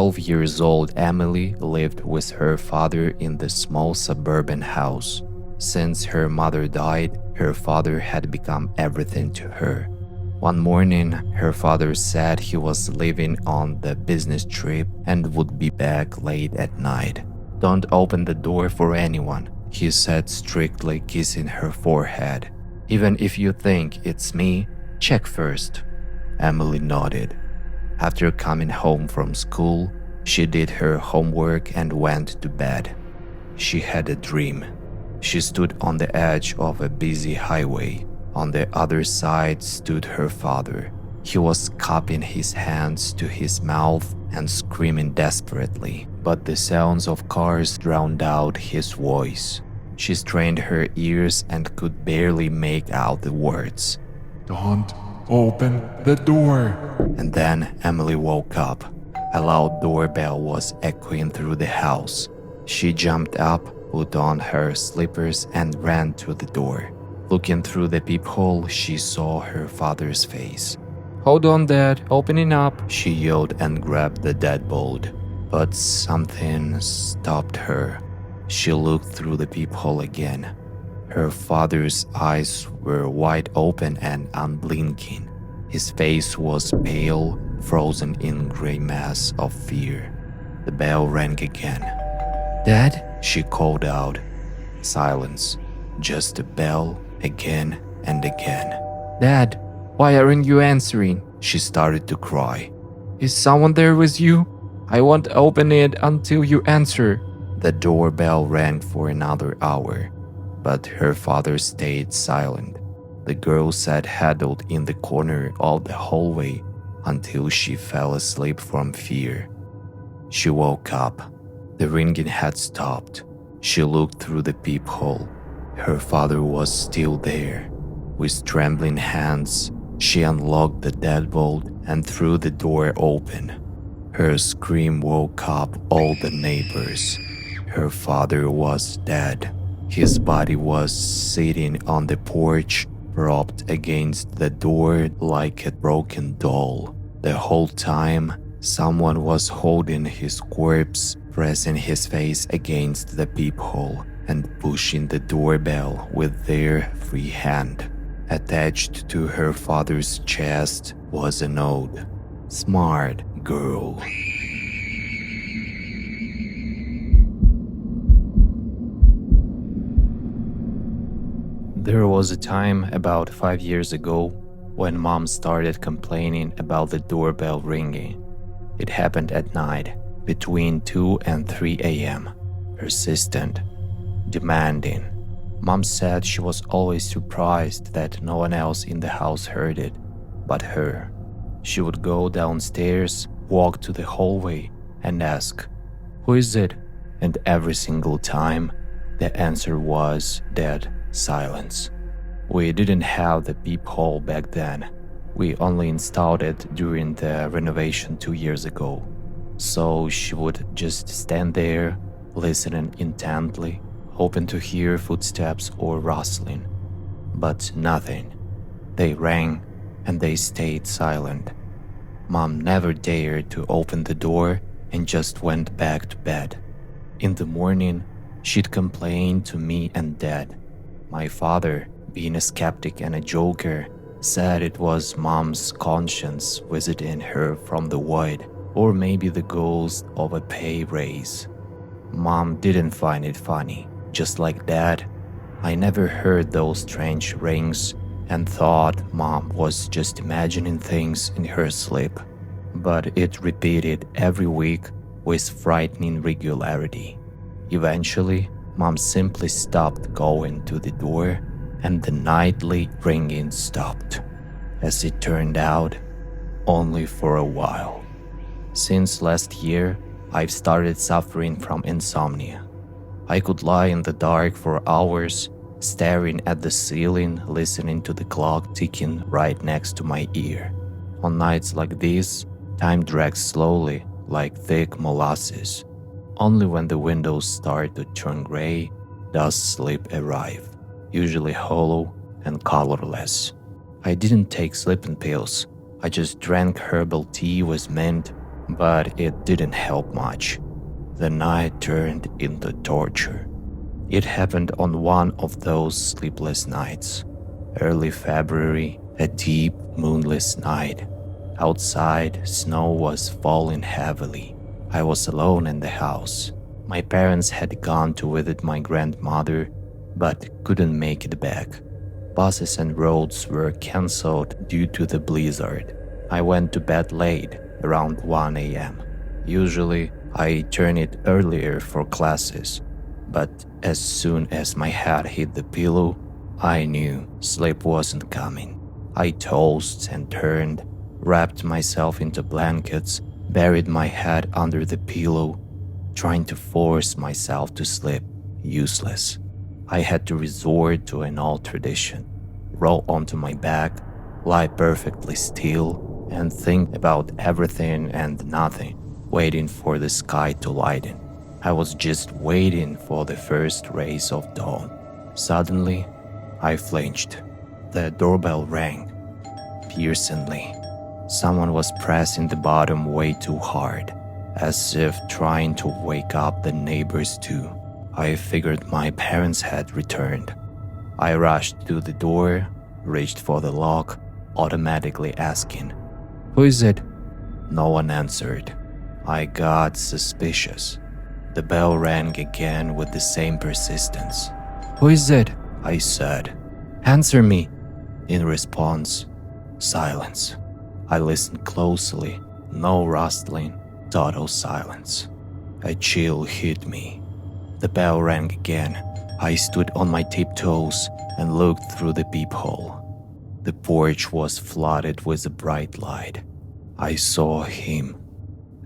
12 years old Emily lived with her father in the small suburban house. Since her mother died, her father had become everything to her. One morning, her father said he was leaving on the business trip and would be back late at night. "Don't open the door for anyone," he said, strictly kissing her forehead. "Even if you think it's me, check first." Emily nodded. After coming home from school, she did her homework and went to bed. She had a dream. She stood on the edge of a busy highway. On the other side stood her father. He was cupping his hands to his mouth and screaming desperately, but the sounds of cars drowned out his voice. She strained her ears and could barely make out the words. "Don't open the door." And then Emily woke up. A loud doorbell was echoing through the house. She jumped up, put on her slippers, and ran to the door. Looking through the peephole, she saw her father's face. "Hold on, Dad, opening up," she yelled and grabbed the deadbolt. But something stopped her. She looked through the peephole again. Her father's eyes were wide open and unblinking. His face was pale, frozen in gray mass of fear. The bell rang again. "Dad?" she called out. Silence. Just a bell, again and again. "Dad, why aren't you answering?" She started to cry. "Is someone there with you? I won't open it until you answer." The doorbell rang for another hour, but her father stayed silent. The girl sat huddled in the corner of the hallway until she fell asleep from fear. She woke up. The ringing had stopped. She looked through the peephole. Her father was still there. With trembling hands, she unlocked the deadbolt and threw the door open. Her scream woke up all the neighbors. Her father was dead. His body was sitting on the porch, propped against the door like a broken doll. The whole time, someone was holding his corpse, pressing his face against the peephole and pushing the doorbell with their free hand. Attached to her father's chest was a note. "Smart girl." There was a time about 5 years ago when Mom started complaining about the doorbell ringing. It happened at night, between 2 and 3 a.m. Persistent, demanding. Mom said she was always surprised that no one else in the house heard it but her. She would go downstairs, walk to the hallway, and ask, "Who is it?" And every single time, the answer was dead silence. We didn't have the peephole back then. We only installed it during the renovation 2 years ago. So she would just stand there, listening intently, hoping to hear footsteps or rustling. But nothing. They rang and they stayed silent. Mom never dared to open the door and just went back to bed. In the morning, she'd complain to me and Dad. My father, being a skeptic and a joker, said it was Mom's conscience visiting her from the void, or maybe the ghost of a pay raise. Mom didn't find it funny. Just like Dad, I never heard those strange rings and thought Mom was just imagining things in her sleep. But it repeated every week with frightening regularity. Eventually, Mom simply stopped going to the door and the nightly ringing stopped. As it turned out, only for a while. Since last year, I've started suffering from insomnia. I could lie in the dark for hours, staring at the ceiling, listening to the clock ticking right next to my ear. On nights like this, time drags slowly, like thick molasses. Only when the windows start to turn gray does sleep arrive, usually hollow and colorless. I didn't take sleeping pills. I just drank herbal tea with mint, But it didn't help much. The night turned into torture. It happened on one of those sleepless nights. Early February, a deep, moonless night. Outside, snow was falling heavily. I was alone in the house. My parents had gone to visit my grandmother, but couldn't make it back. Buses and roads were cancelled due to the blizzard. I went to bed late, around 1 a.m. Usually, I turn it earlier for classes, but as soon as my head hit the pillow, I knew sleep wasn't coming. I tossed and turned, wrapped myself into blankets, buried my head under the pillow, trying to force myself to sleep. Useless. I had to resort to an old tradition. Roll onto my back, lie perfectly still, and think about everything and nothing, waiting for the sky to lighten. I was just waiting for the first rays of dawn. Suddenly, I flinched. The doorbell rang. Piercingly. Someone was pressing the bottom way too hard, as if trying to wake up the neighbors too. I figured my parents had returned. I rushed to the door, reached for the lock, automatically asking, "Who is it?" No one answered. I got suspicious. The bell rang again with the same persistence. "Who is it?" I said. "Answer me." In response, silence. I listened closely. No rustling, total silence. A chill hit me. The bell rang again. I stood on my tiptoes and looked through the peephole. The porch was flooded with a bright light. I saw him.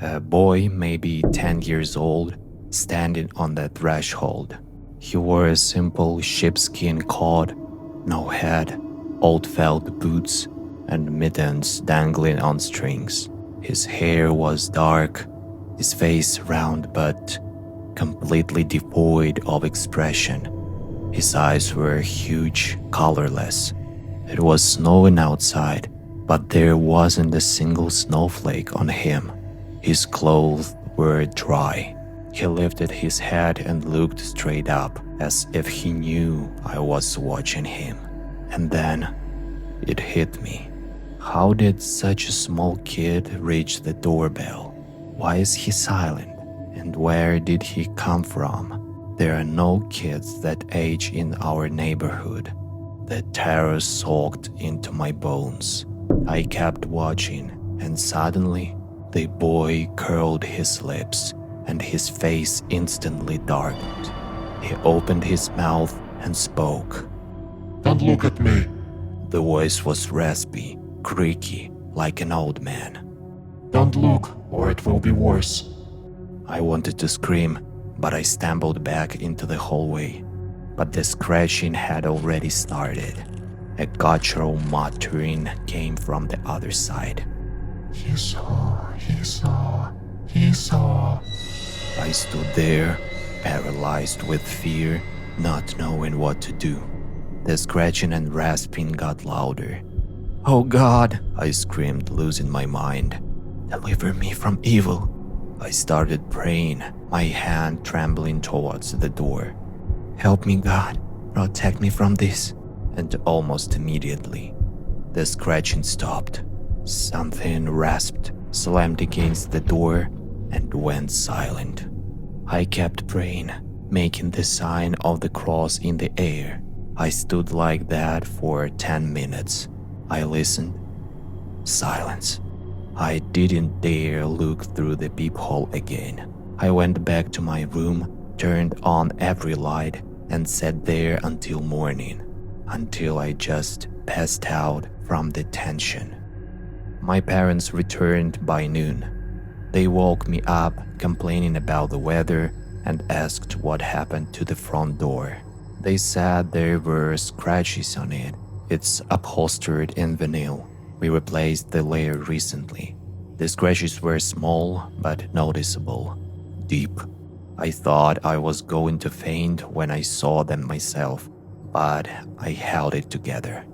A boy, maybe 10 years old, standing on the threshold. He wore a simple sheepskin coat, no head, old felt boots, and mittens dangling on strings. His hair was dark, his face round but completely devoid of expression. His eyes were huge, colorless. It was snowing outside, but there wasn't a single snowflake on him. His clothes were dry. He lifted his head and looked straight up, as if he knew I was watching him. And then it hit me. How did such a small kid reach the doorbell? Why is he silent? And where did he come from? There are no kids that age in our neighborhood. The terror soaked into my bones. I kept watching, and suddenly, the boy curled his lips, and his face instantly darkened. He opened his mouth and spoke. "Don't look at me." The voice was raspy, creaky, like an old man. "Don't look, or it will be worse." I wanted to scream, but I stumbled back into the hallway. But the scratching had already started. A guttural muttering came from the other side. He saw, he saw, he saw. I stood there, paralyzed with fear, not knowing what to do. The scratching and rasping got louder. "Oh God!" I screamed, losing my mind. "Deliver me from evil!" I started praying, my hand trembling towards the door. "Help me, God. Protect me from this." And almost immediately, the scratching stopped. Something rasped, slammed against the door, and went silent. I kept praying, making the sign of the cross in the air. I stood like that for 10 minutes. I listened. Silence. I didn't dare look through the peephole again. I went back to my room, turned on every light, and sat there until morning, until I just passed out from the tension. My parents returned by noon. They woke me up, complaining about the weather, and asked what happened to the front door. They said there were scratches on it. It's upholstered in vinyl. We replaced the layer recently. The scratches were small but noticeable, deep. I thought I was going to faint when I saw them myself, but I held it together.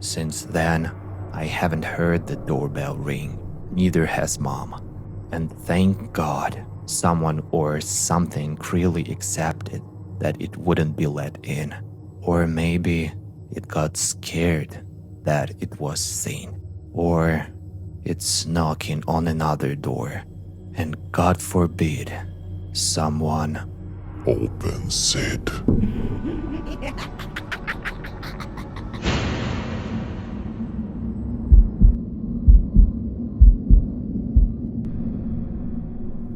Since then, I haven't heard the doorbell ring. Neither has Mom. And thank God someone or something really accepted that it wouldn't be let in. Or maybe it got scared that it was seen. Or it's knocking on another door. And God forbid someone opens it.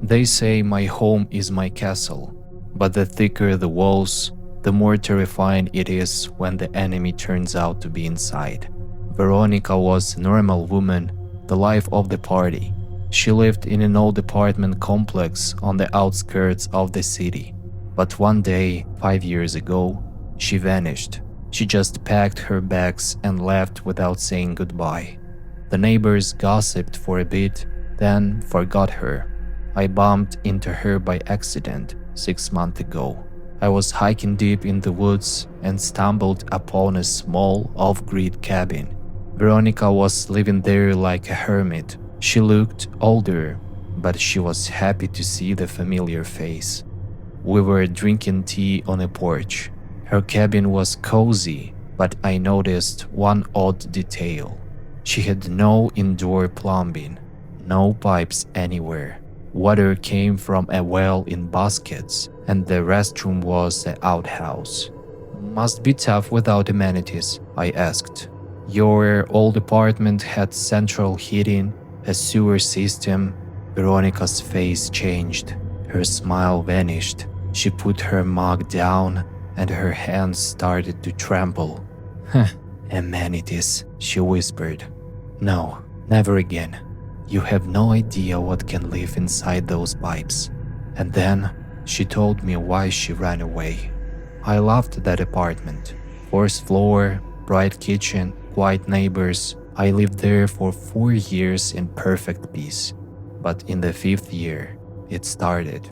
They say my home is my castle, but the thicker the walls, the more terrifying it is when the enemy turns out to be inside. Veronica was a normal woman, the life of the party. She lived in an old apartment complex on the outskirts of the city. But one day, 5 years ago, she vanished. She just packed her bags and left without saying goodbye. The neighbors gossiped for a bit, then forgot her. I bumped into her by accident 6 months ago. I was hiking deep in the woods and stumbled upon a small off-grid cabin. Veronica was living there like a hermit. She looked older, but she was happy to see the familiar face. We were drinking tea on a porch. Her cabin was cozy, but I noticed one odd detail. She had no indoor plumbing, no pipes anywhere. Water came from a well in baskets, and the restroom was an outhouse. Must be tough without amenities, I asked. Your old apartment had central heating, a sewer system. Veronica's face changed. Her smile vanished. She put her mug down, and her hands started to tremble. Amenities, she whispered. No, never again. You have no idea what can live inside those pipes. And then she told me why she ran away. I loved that apartment. 4th floor, bright kitchen, quiet neighbors. I lived there for 4 years in perfect peace. But in the 5th year, it started.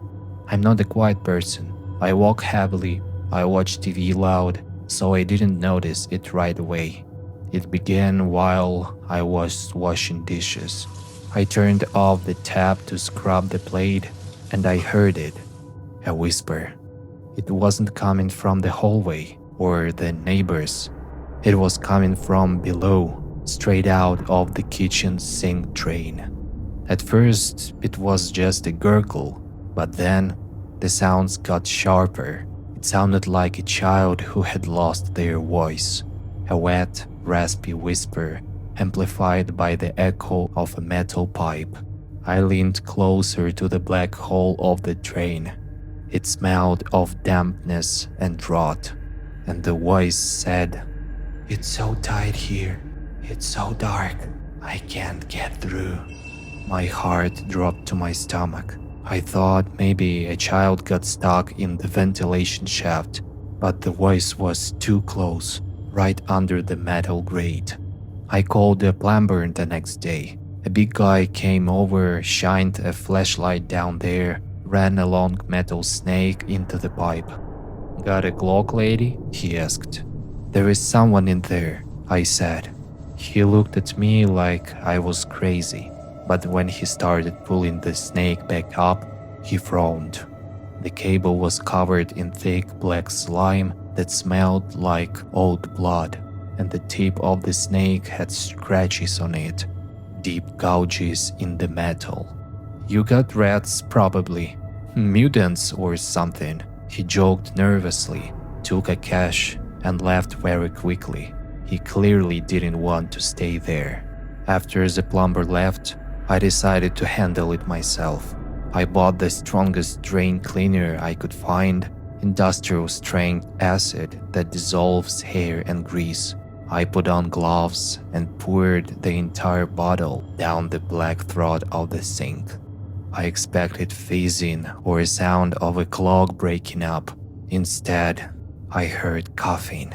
I'm not a quiet person. I walk heavily, I watch TV loud, so I didn't notice it right away. It began while I was washing dishes. I turned off the tap to scrub the plate, and I heard it. A whisper. It wasn't coming from the hallway or the neighbors. It was coming from below, straight out of the kitchen sink drain. At first, it was just a gurgle, but then the sounds got sharper. It sounded like a child who had lost their voice. A wet, raspy whisper, amplified by the echo of a metal pipe. I leaned closer to the black hole of the drain. It smelled of dampness and rot, and the voice said, "It's so tight here. It's so dark. I can't get through." My heart dropped to my stomach. I thought maybe a child got stuck in the ventilation shaft, but the voice was too close, right under the metal grate. I called the plumber the next day. A big guy came over, shined a flashlight down there, ran a long metal snake into the pipe. "Got a clock, lady?" he asked. "There is someone in there," I said. He looked at me like I was crazy, but when he started pulling the snake back up, he frowned. The cable was covered in thick black slime that smelled like old blood, and the tip of the snake had scratches on it, deep gouges in the metal. "You got rats, probably. Mutants or something," he joked nervously, took a cash, and left very quickly. He clearly didn't want to stay there. After the plumber left, I decided to handle it myself. I bought the strongest drain cleaner I could find, industrial-strength acid that dissolves hair and grease. I put on gloves and poured the entire bottle down the black throat of the sink. I expected fizzing or a sound of a clog breaking up. Instead, I heard coughing,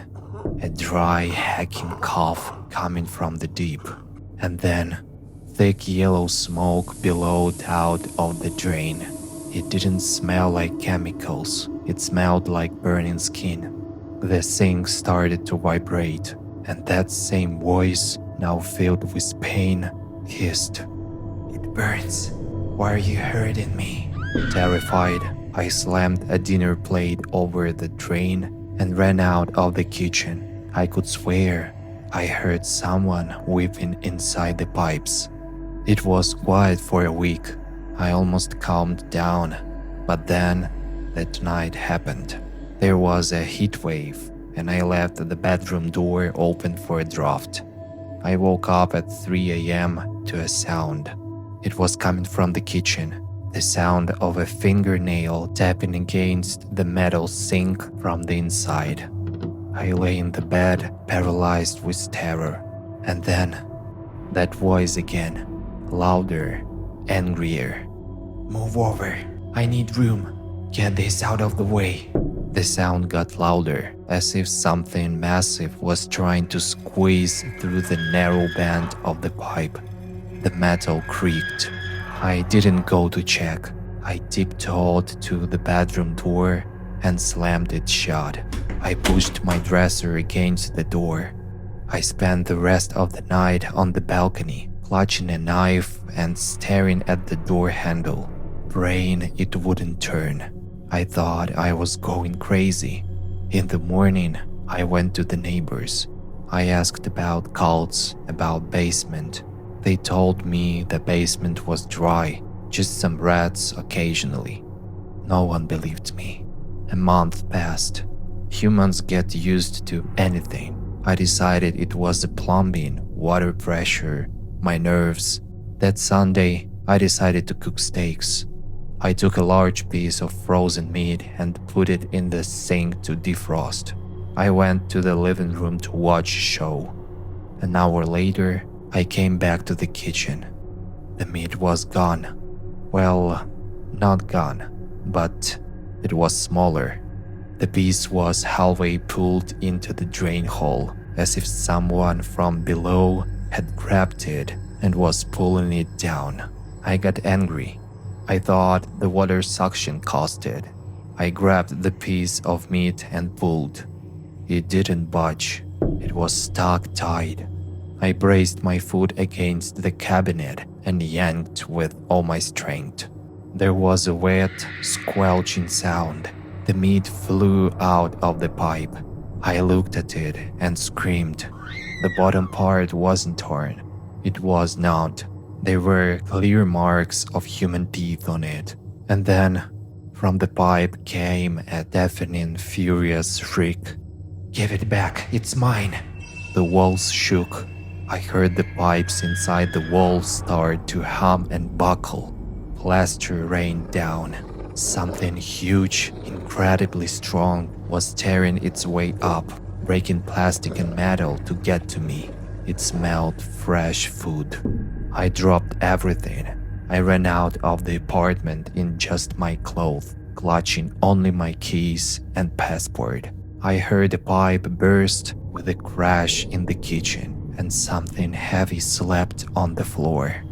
a dry, hacking cough coming from the deep, and then thick yellow smoke billowed out of the drain. It didn't smell like chemicals, it smelled like burning skin. The sink started to vibrate, and that same voice, now filled with pain, hissed, "It burns. Why are you hurting me? Terrified, I slammed a dinner plate over the drain and ran out of the kitchen. I could swear I heard someone weeping inside the pipes. It was quiet for a week. I almost calmed down, but then that night happened. There was a heat wave, and I left the bedroom door open for a draft. I woke up at 3 a.m. to a sound. It was coming from the kitchen, the sound of a fingernail tapping against the metal sink from the inside. I lay in the bed, paralyzed with terror, and then that voice again, louder, angrier. Move over. I need room. Get this out of the way. The sound got louder, as if something massive was trying to squeeze through the narrow band of the pipe. The metal creaked. I didn't go to check. I tiptoed to the bedroom door and slammed it shut. I pushed my dresser against the door. I spent the rest of the night on the balcony, clutching a knife and staring at the door handle, praying it wouldn't turn. I thought I was going crazy. In the morning, I went to the neighbors. I asked about cults, about basement. They told me the basement was dry, just some rats occasionally. No one believed me. A month passed. Humans get used to anything. I decided it was the plumbing, water pressure, my nerves. That Sunday, I decided to cook steaks. I took a large piece of frozen meat and put it in the sink to defrost. I went to the living room to watch a show. An hour later, I came back to the kitchen. The meat was gone. Well, not gone, but it was smaller. The piece was halfway pulled into the drain hole, as if someone from below had grabbed it and was pulling it down. I got angry. I thought the water suction caused it. I grabbed the piece of meat and pulled. It didn't budge. It was stuck tight. I braced my foot against the cabinet and yanked with all my strength. There was a wet, squelching sound. The meat flew out of the pipe. I looked at it and screamed. The bottom part wasn't torn. It was not. There were clear marks of human teeth on it. And then, from the pipe came a deafening, furious shriek. Give it back, it's mine. The walls shook. I heard the pipes inside the walls start to hum and buckle. Plaster rained down. Something huge, incredibly strong, was tearing its way up, breaking plastic and metal to get to me. It smelled fresh food. I dropped everything. I ran out of the apartment in just my clothes, clutching only my keys and passport. I heard a pipe burst with a crash in the kitchen, and something heavy slapped on the floor.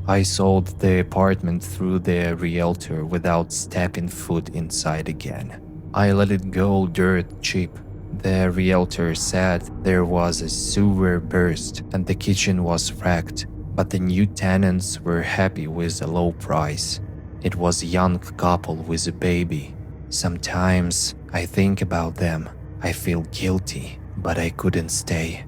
I sold the apartment through the realtor without stepping foot inside again. I let it go dirt cheap. The realtor said there was a sewer burst and the kitchen was wrecked, but the new tenants were happy with a low price. It was a young couple with a baby. Sometimes I think about them. I feel guilty, but I couldn't stay.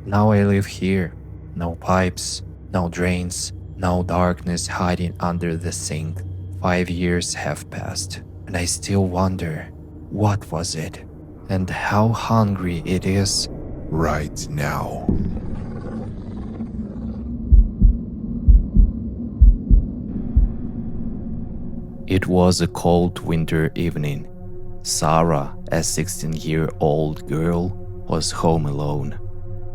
Now I live here. No pipes, no drains, no darkness hiding under the sink. 5 years have passed, and I still wonder, what was it? And how hungry it is Right now. It was a cold winter evening. Sarah, a 16-year-old girl, was home alone.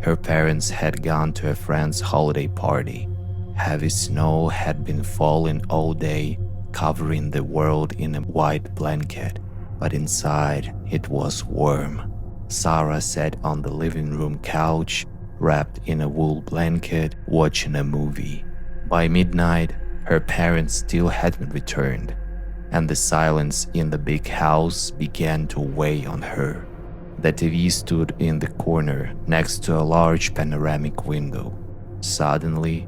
Her parents had gone to a friend's holiday party. Heavy snow had been falling all day, covering the world in a white blanket, but inside it was warm. Sarah sat on the living room couch, wrapped in a wool blanket, watching a movie. By midnight, her parents still hadn't returned, and the silence in the big house began to weigh on her. The TV stood in the corner next to a large panoramic window. Suddenly,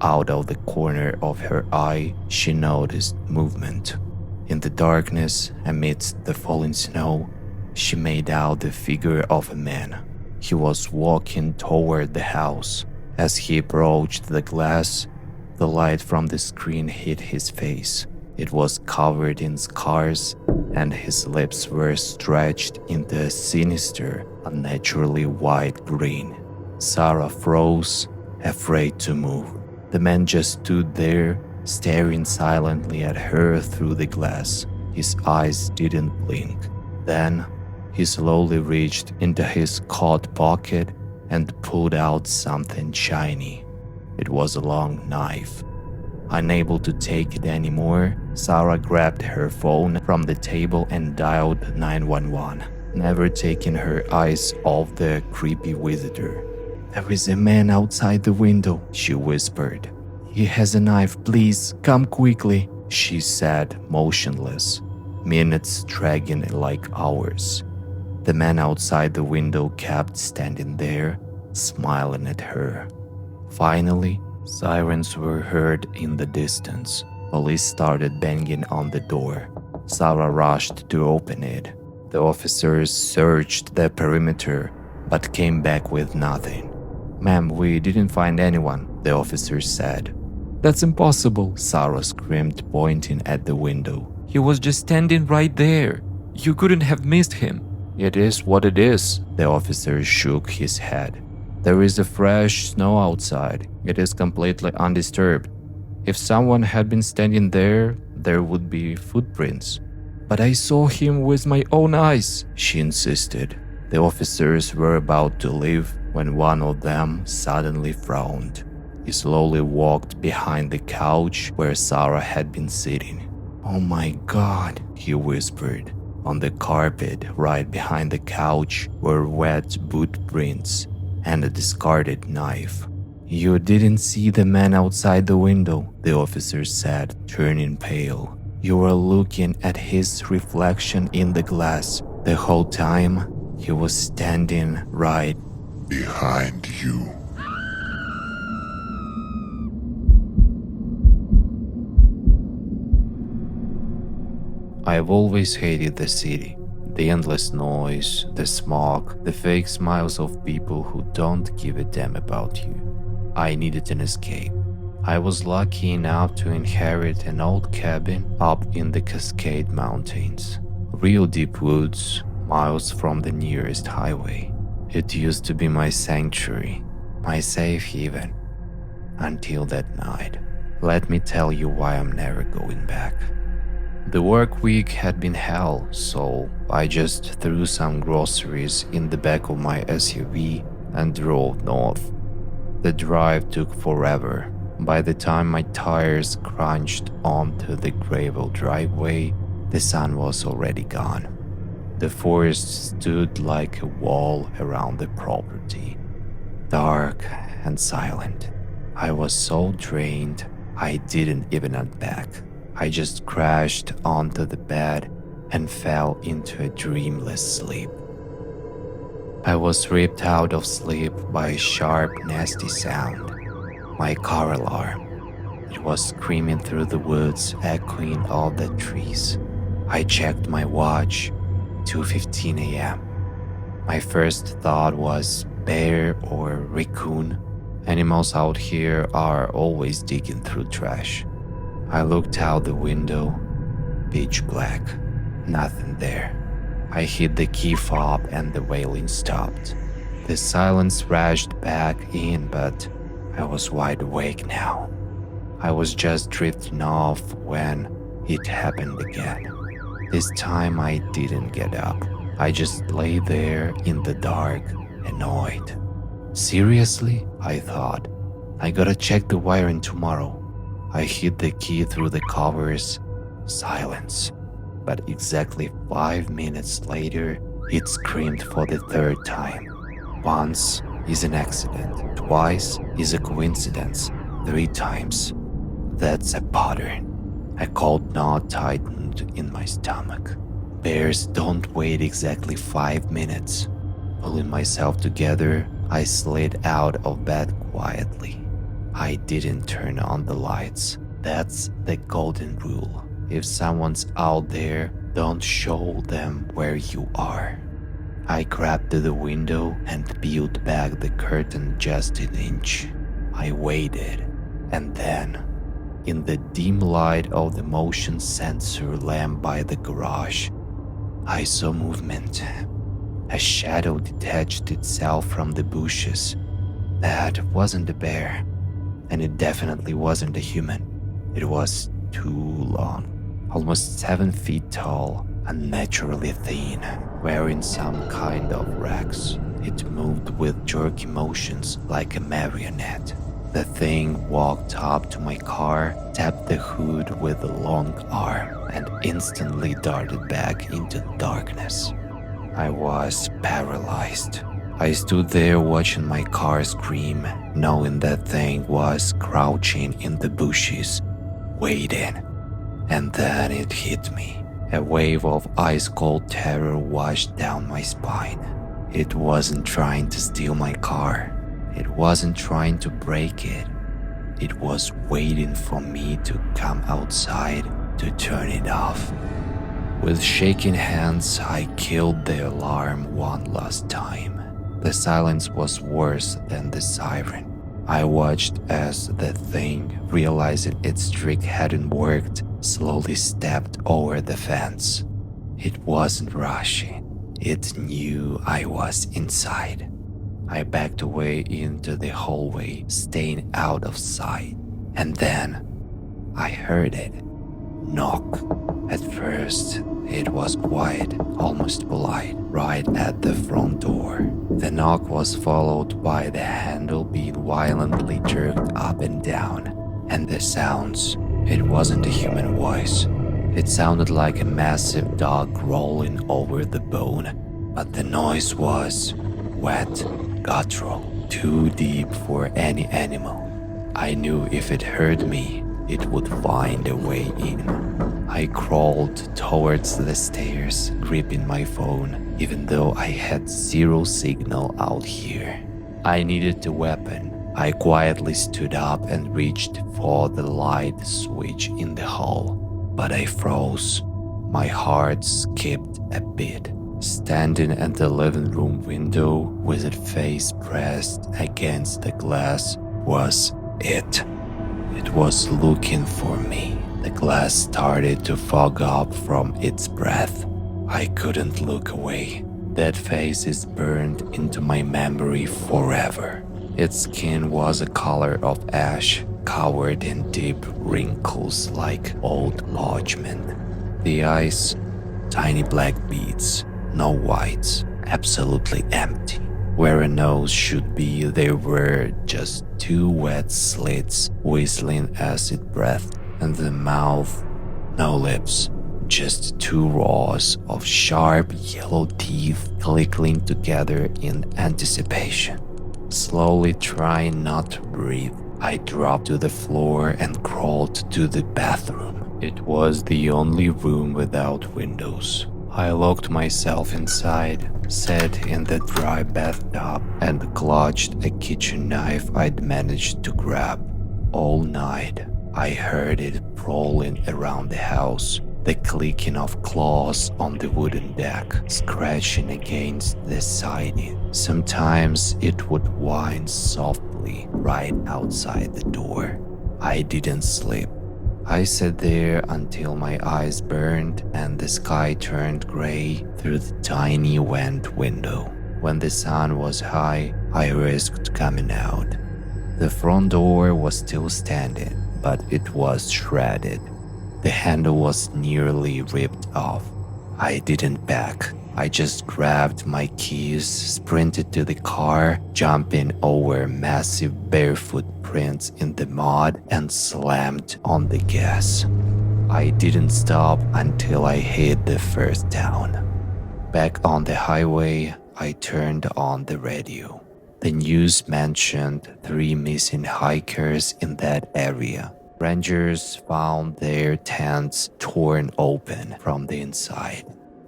Out of the corner of her eye, she noticed movement. In the darkness, amidst the falling snow, she made out the figure of a man. He was walking toward the house. As he approached the glass, the light from the screen hit his face. It was covered in scars, and his lips were stretched into a sinister, unnaturally white grin. Sarah froze, afraid to move. The man just stood there, staring silently at her through the glass. His eyes didn't blink. Then, he slowly reached into his coat pocket and pulled out something shiny. It was a long knife. Unable to take it anymore, Sarah grabbed her phone from the table and dialed 911, never taking her eyes off the creepy visitor. "There is a man outside the window," she whispered. "He has a knife. Please, come quickly," she said, motionless, minutes dragging like hours. The man outside the window kept standing there, smiling at her. Finally, sirens were heard in the distance. Police started banging on the door. Sarah rushed to open it. The officers searched the perimeter, but came back with nothing. "Ma'am, we didn't find anyone," the officer said. "That's impossible," Sarah screamed, pointing at the window. "He was just standing right there. You couldn't have missed him." "It is what it is," the officer shook his head. "There is a fresh snow outside. It is completely undisturbed. If someone had been standing there, there would be footprints." "But I saw him with my own eyes," she insisted. The officers were about to leave when one of them suddenly frowned. He slowly walked behind the couch where Sarah had been sitting. "Oh my God," he whispered. On the carpet right behind the couch were wet boot prints and a discarded knife. "You didn't see the man outside the window," the officer said, turning pale. "You were looking at his reflection in the glass. The whole time, he was standing right behind you." I've always hated the city. The endless noise, the smog, the fake smiles of people who don't give a damn about you. I needed an escape. I was lucky enough to inherit an old cabin up in the Cascade Mountains. Real deep woods, miles from the nearest highway. It used to be my sanctuary, my safe haven. Until that night. Let me tell you why I'm never going back. The work week had been hell, so I just threw some groceries in the back of my SUV and drove north. The drive took forever. By the time my tires crunched onto the gravel driveway, the sun was already gone. The forest stood like a wall around the property, dark and silent. I was so drained, I didn't even unpack. I just crashed onto the bed and fell into a dreamless sleep. I was ripped out of sleep by a sharp, nasty sound. My car alarm. It was screaming through the woods, echoing all the trees. I checked my watch, 2:15 a.m. My first thought was bear or raccoon. Animals out here are always digging through trash. I looked out the window, pitch black, nothing there. I hit the key fob and the wailing stopped. The silence rushed back in, but I was wide awake now. I was just drifting off when it happened again. This time I didn't get up. I just lay there in the dark, annoyed. Seriously? I thought. I gotta check the wiring tomorrow. I hid the key through the covers. Silence. But exactly 5 minutes later, it screamed for the third time. Once is an accident, twice is a coincidence, 3 times. That's a pattern. A cold knot tightened in my stomach. Bears don't wait exactly 5 minutes. Pulling myself together, I slid out of bed quietly. I didn't turn on the lights. That's the golden rule. If someone's out there, don't show them where you are. I grabbed the window and peeled back the curtain just an inch. I waited, and then, in the dim light of the motion sensor lamp by the garage, I saw movement. A shadow detached itself from the bushes. That wasn't a bear, and it definitely wasn't a human. It was too long, almost 7 feet tall, unnaturally thin, wearing some kind of rags. It moved with jerky motions like a marionette. The thing walked up to my car, tapped the hood with a long arm, and instantly darted back into the darkness. I was paralyzed. I stood there watching my car scream, knowing that thing was crouching in the bushes, waiting. And then it hit me. A wave of ice-cold terror washed down my spine. It wasn't trying to steal my car. It wasn't trying to break it. It was waiting for me to come outside to turn it off. With shaking hands, I killed the alarm one last time. The silence was worse than the siren. I watched as the thing, realizing its trick hadn't worked, slowly stepped over the fence. It wasn't rushing. It knew I was inside. I backed away into the hallway, staying out of sight. And then I heard it. Knock. At first, it was quiet, almost polite, right at the front door. The knock was followed by the handle being violently jerked up and down. And the sounds. It wasn't a human voice. It sounded like a massive dog rolling over the bone. But the noise was wet, guttural, too deep for any animal. I knew if it heard me, it would find a way in. I crawled towards the stairs, gripping my phone, even though I had zero signal out here. I needed a weapon. I quietly stood up and reached for the light switch in the hall, but I froze. My heart skipped a beat. Standing at the living room window with its face pressed against the glass was it. It was looking for me. The glass started to fog up from its breath. I couldn't look away. That face is burned into my memory forever. Its skin was a color of ash, covered in deep wrinkles like old parchment. The eyes, tiny black beads, no whites, absolutely empty. Where a nose should be, there were just 2 wet slits whistling as it breathed, and the mouth, no lips, just 2 rows of sharp yellow teeth clicking together in anticipation. Slowly trying not to breathe, I dropped to the floor and crawled to the bathroom. It was the only room without windows. I locked myself inside, sat in the dry bathtub, and clutched a kitchen knife I'd managed to grab. All night, I heard it prowling around the house, the clicking of claws on the wooden deck, scratching against the siding. Sometimes it would whine softly right outside the door. I didn't sleep. I sat there until my eyes burned and the sky turned gray through the tiny vent window. When the sun was high, I risked coming out. The front door was still standing, but it was shredded. The handle was nearly ripped off. I didn't back. I just grabbed my keys, sprinted to the car, jumping over massive barefoot prints in the mud, and slammed on the gas. I didn't stop until I hit the first town. Back on the highway, I turned on the radio. The news mentioned 3 missing hikers in that area. Rangers found their tents torn open from the inside.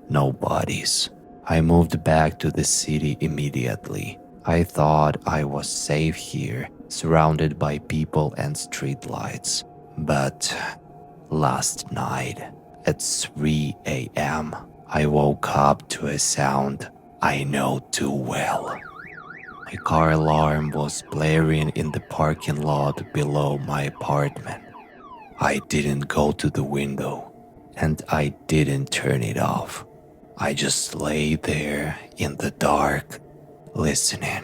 No bodies. I moved back to the city immediately. I thought I was safe here, surrounded by people and street lights. But last night at 3 a.m., I woke up to a sound I know too well. My car alarm was blaring in the parking lot below my apartment. I didn't go to the window, and I didn't turn it off. I just lay there in the dark, listening,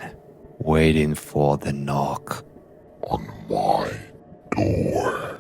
waiting for the knock On my door.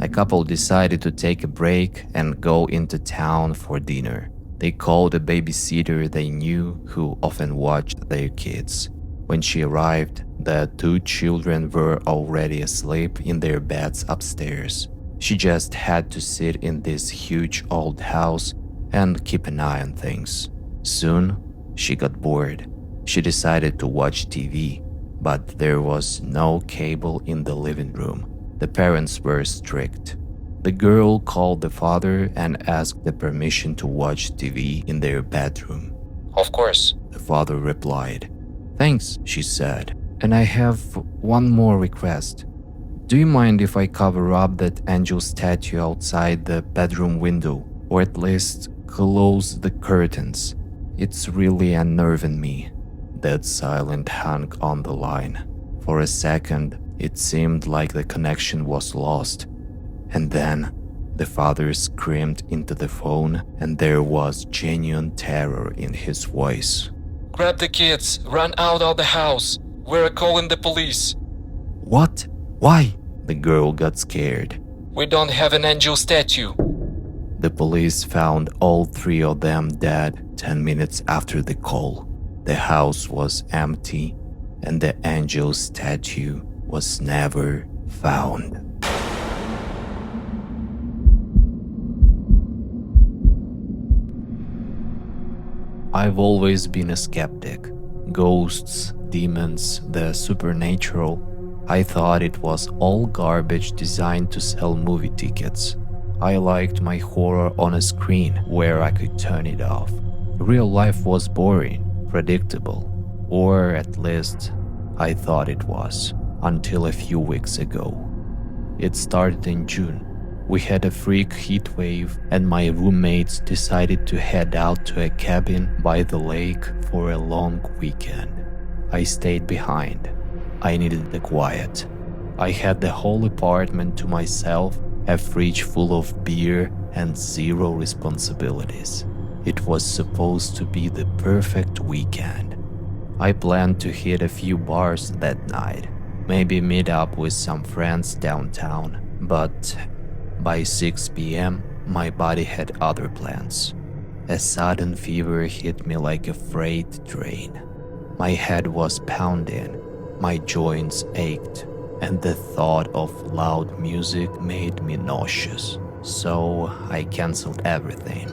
A couple decided to take a break and go into town for dinner. They called a babysitter they knew who often watched their kids. When she arrived, the two children were already asleep in their beds upstairs. She just had to sit in this huge old house and keep an eye on things. Soon, she got bored. She decided to watch TV, but there was no cable in the living room. The parents were strict. The girl called the father and asked the permission to watch TV in their bedroom. "Of course," the father replied. "Thanks," she said. "And I have one more request. Do you mind if I cover up that angel statue outside the bedroom window, or at least close the curtains? It's really unnerving me." That silence hung on the line. For a second, it seemed like the connection was lost. And then, the father screamed into the phone, and there was genuine terror in his voice. "Grab the kids, run out of the house. We're calling the police." "What? Why?" The girl got scared. "We don't have an angel statue." The police found all three of them dead 10 minutes after the call. The house was empty, and the angel statue was never found. I've always been a skeptic. Ghosts, demons, the supernatural. I thought it was all garbage designed to sell movie tickets. I liked my horror on a screen where I could turn it off. Real life was boring, predictable, or at least I thought it was, until a few weeks ago. It started in June. We had a freak heat wave, and my roommates decided to head out to a cabin by the lake for a long weekend. I stayed behind. I needed the quiet. I had the whole apartment to myself, a fridge full of beer, and zero responsibilities. It was supposed to be the perfect weekend. I planned to hit a few bars that night, maybe meet up with some friends downtown, but by 6 p.m., my body had other plans. A sudden fever hit me like a freight train. My head was pounding, my joints ached, and the thought of loud music made me nauseous. So I canceled everything.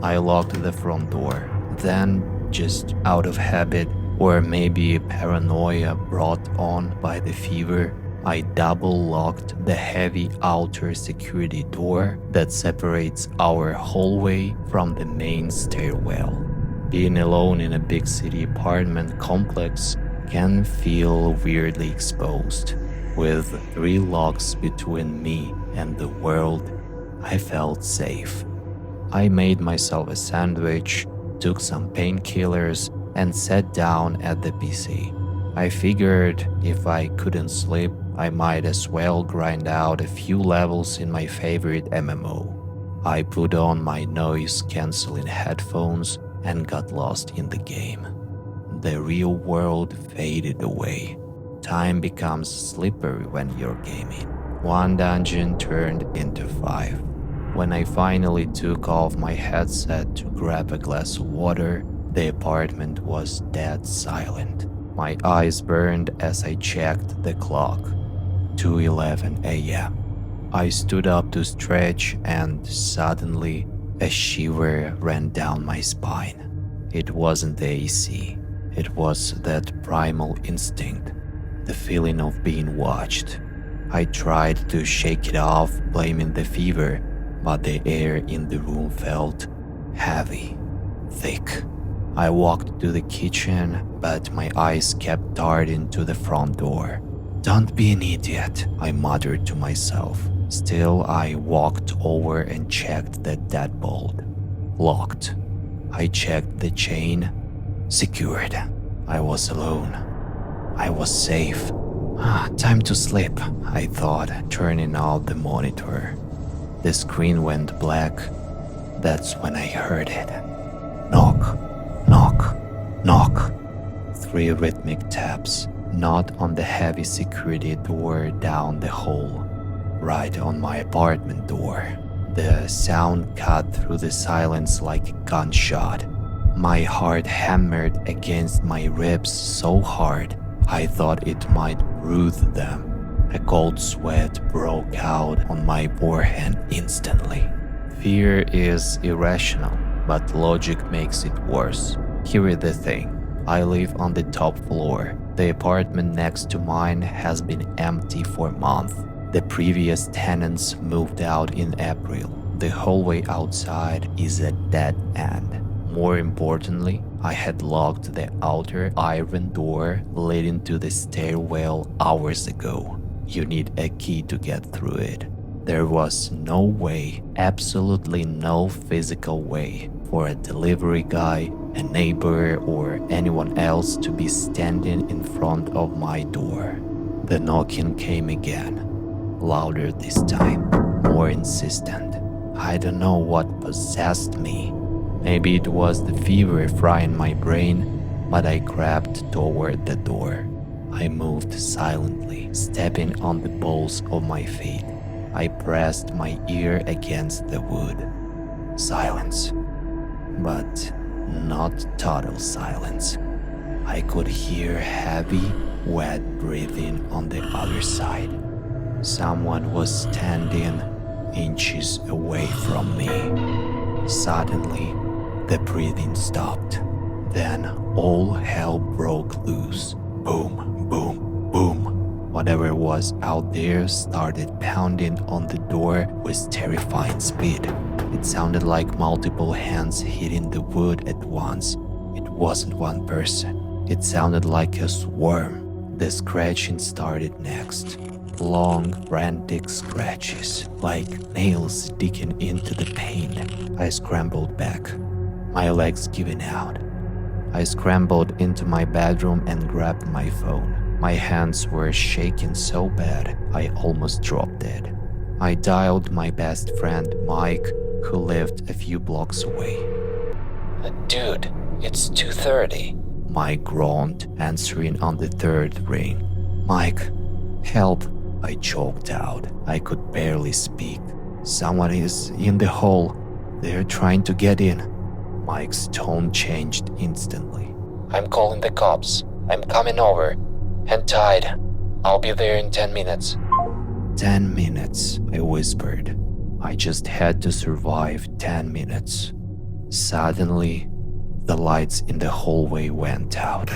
I locked the front door. Then, just out of habit, or maybe paranoia brought on by the fever, I double-locked the heavy outer security door that separates our hallway from the main stairwell. Being alone in a big city apartment complex can feel weirdly exposed. With 3 locks between me and the world, I felt safe. I made myself a sandwich, took some painkillers, and sat down at the PC. I figured if I couldn't sleep, I might as well grind out a few levels in my favorite MMO. I put on my noise-canceling headphones and got lost in the game. The real world faded away. Time becomes slippery when you're gaming. One dungeon turned into 5. When I finally took off my headset to grab a glass of water, the apartment was dead silent. My eyes burned as I checked the clock. 2:11 a.m. I stood up to stretch, and suddenly a shiver ran down my spine. It wasn't the AC. It was that primal instinct, the feeling of being watched. I tried to shake it off, blaming the fever, but the air in the room felt heavy, thick. I walked to the kitchen, but my eyes kept darting to the front door. "Don't be an idiot," I muttered to myself. Still, I walked over and checked the deadbolt. Locked. I checked the chain. Secured. I was alone. I was safe. Time to sleep, I thought, turning out the monitor. The screen went black. That's when I heard it. Knock, knock, knock. 3 rhythmic taps, not on the heavy security door down the hall, right on my apartment door. The sound cut through the silence like a gunshot. My heart hammered against my ribs so hard I thought it might bruise them. A cold sweat broke out on my forehead instantly. Fear is irrational, but logic makes it worse. Here is the thing. I live on the top floor. The apartment next to mine has been empty for a month. The previous tenants moved out in April. The hallway outside is a dead end. More importantly, I had locked the outer iron door leading to the stairwell hours ago. You need a key to get through it. There was no way, absolutely no physical way, for a delivery guy, a neighbor, or anyone else to be standing in front of my door. The knocking came again, louder this time, more insistent. I don't know what possessed me. Maybe it was the fever frying my brain, but I crept toward the door. I moved silently, stepping on the balls of my feet. I pressed my ear against the wood. Silence. But not total silence. I could hear heavy, wet breathing on the other side. Someone was standing inches away from me. Suddenly, the breathing stopped. Then all hell broke loose. Boom, boom, boom. Whatever was out there started pounding on the door with terrifying speed. It sounded like multiple hands hitting the wood at once. It wasn't one person. It sounded like a swarm. The scratching started next. Long, frantic scratches, like nails digging into the paint. I scrambled back, my legs giving out. I scrambled into my bedroom and grabbed my phone. My hands were shaking so bad, I almost dropped it. I dialed my best friend, Mike, who lived a few blocks away. Dude, it's 2:30. Mike groaned, answering on the 3rd ring. Mike, help, I choked out. I could barely speak. Someone is in the hall. They're trying to get in. Mike's tone changed instantly. I'm calling the cops. I'm coming over. Hang tight. I'll be there in 10 minutes. 10 minutes, I whispered. I just had to survive 10 minutes. Suddenly, the lights in the hallway went out.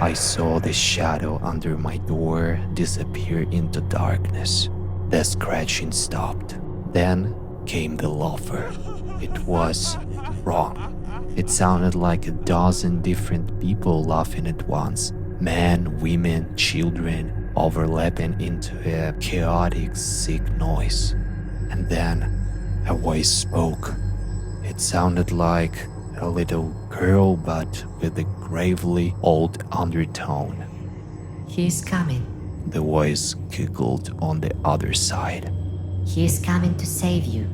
I saw the shadow under my door disappear into darkness. The scratching stopped. Then came the laughter. It was wrong. It sounded like a dozen different people laughing at once. Men, women, children, overlapping into a chaotic, sick noise. And then a voice spoke. It sounded like a little girl, but with a gravely old undertone. He's coming. The voice giggled on the other side. He's coming to save you.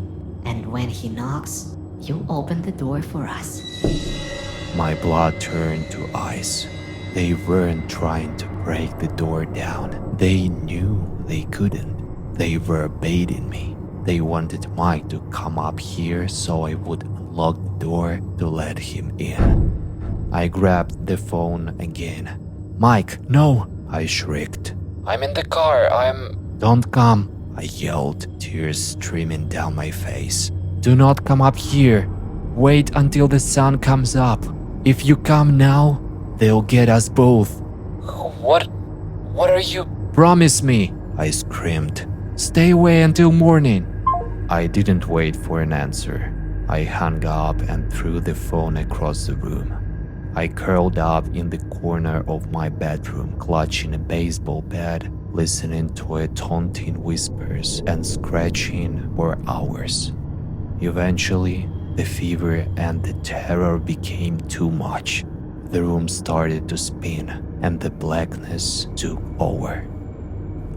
And when he knocks, you open the door for us. My blood turned to ice. They weren't trying to break the door down. They knew they couldn't. They were baiting me. They wanted Mike to come up here so I would unlock the door to let him in. I grabbed the phone again. Mike, no! I shrieked. I'm in the car. Don't come! I yelled, tears streaming down my face. Do not come up here. Wait until the sun comes up. If you come now, they'll get us both. What are you? Promise me, I screamed. Stay away until morning. I didn't wait for an answer. I hung up and threw the phone across the room. I curled up in the corner of my bedroom, clutching a baseball bat, listening to it taunting whispers and scratching for hours. Eventually, the fever and the terror became too much. The room started to spin, and the blackness took over.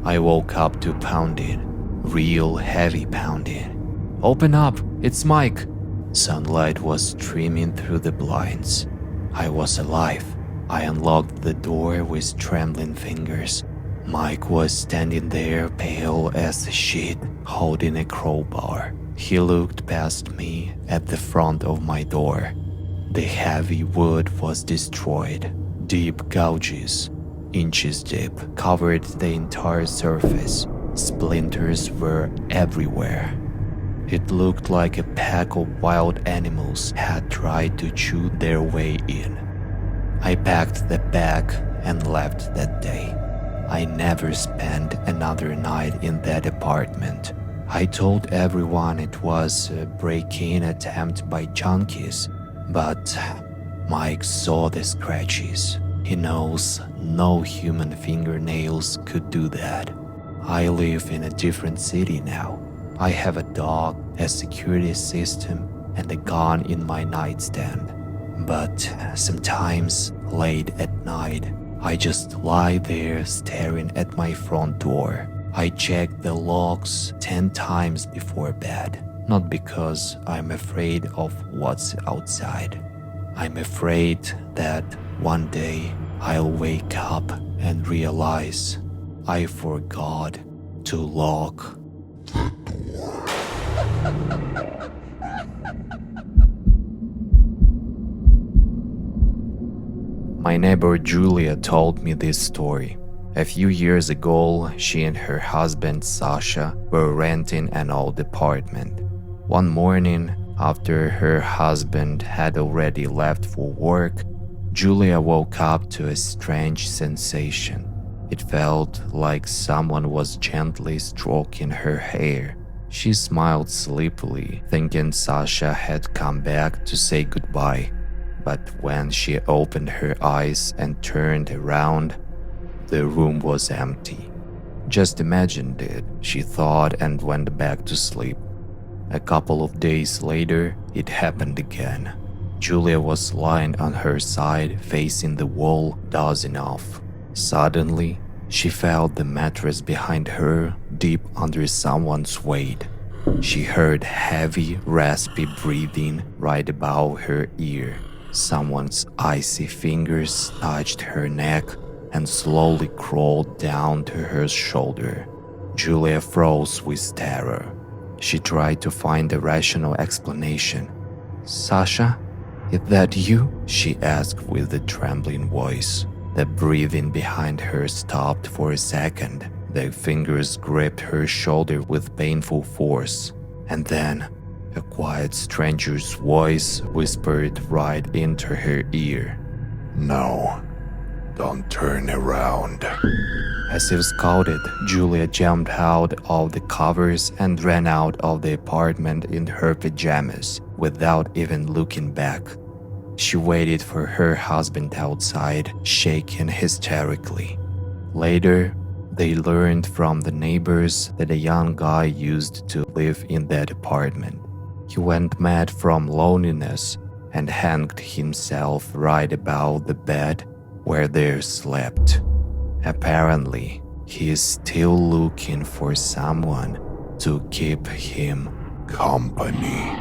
I woke up to pounding, real heavy pounding. "Open up, it's Mike!" Sunlight was streaming through the blinds. I was alive. I unlocked the door with trembling fingers. Mike was standing there, pale as a sheet, holding a crowbar. He looked past me at the front of my door. The heavy wood was destroyed. Deep gouges, inches deep, covered the entire surface. Splinters were everywhere. It looked like a pack of wild animals had tried to chew their way in. I packed the bag and left that day. I never spent another night in that apartment. I told everyone it was a break-in attempt by junkies, but Mike saw the scratches. He knows no human fingernails could do that. I live in a different city now. I have a dog, a security system, and a gun in my nightstand. But sometimes, late at night, I just lie there staring at my front door. I check the locks 10 times before bed, not because I'm afraid of what's outside. I'm afraid that one day I'll wake up and realize I forgot to lock. My neighbor Julia told me this story. A few years ago, she and her husband Sasha were renting an old apartment. One morning, after her husband had already left for work, Julia woke up to a strange sensation. It felt like someone was gently stroking her hair. She smiled sleepily, thinking Sasha had come back to say goodbye. But when she opened her eyes and turned around, the room was empty. Just imagined it, she thought, and went back to sleep. A couple of days later, it happened again. Julia was lying on her side, facing the wall, dozing off. Suddenly, she felt the mattress behind her deep under someone's weight. She heard heavy, raspy breathing right above her ear. Someone's icy fingers touched her neck and slowly crawled down to her shoulder. Julia froze with terror. She tried to find a rational explanation. "Sasha, is that you?" she asked with a trembling voice. The breathing behind her stopped for a second. The fingers gripped her shoulder with painful force. And then, a quiet stranger's voice whispered right into her ear. No, don't turn around. As if scalded, Julia jumped out of the covers and ran out of the apartment in her pajamas without even looking back. She waited for her husband outside, shaking hysterically. Later, they learned from the neighbors that a young guy used to live in that apartment. He went mad from loneliness and hanged himself right above the bed where they slept. Apparently, he is still looking for someone to keep him Company.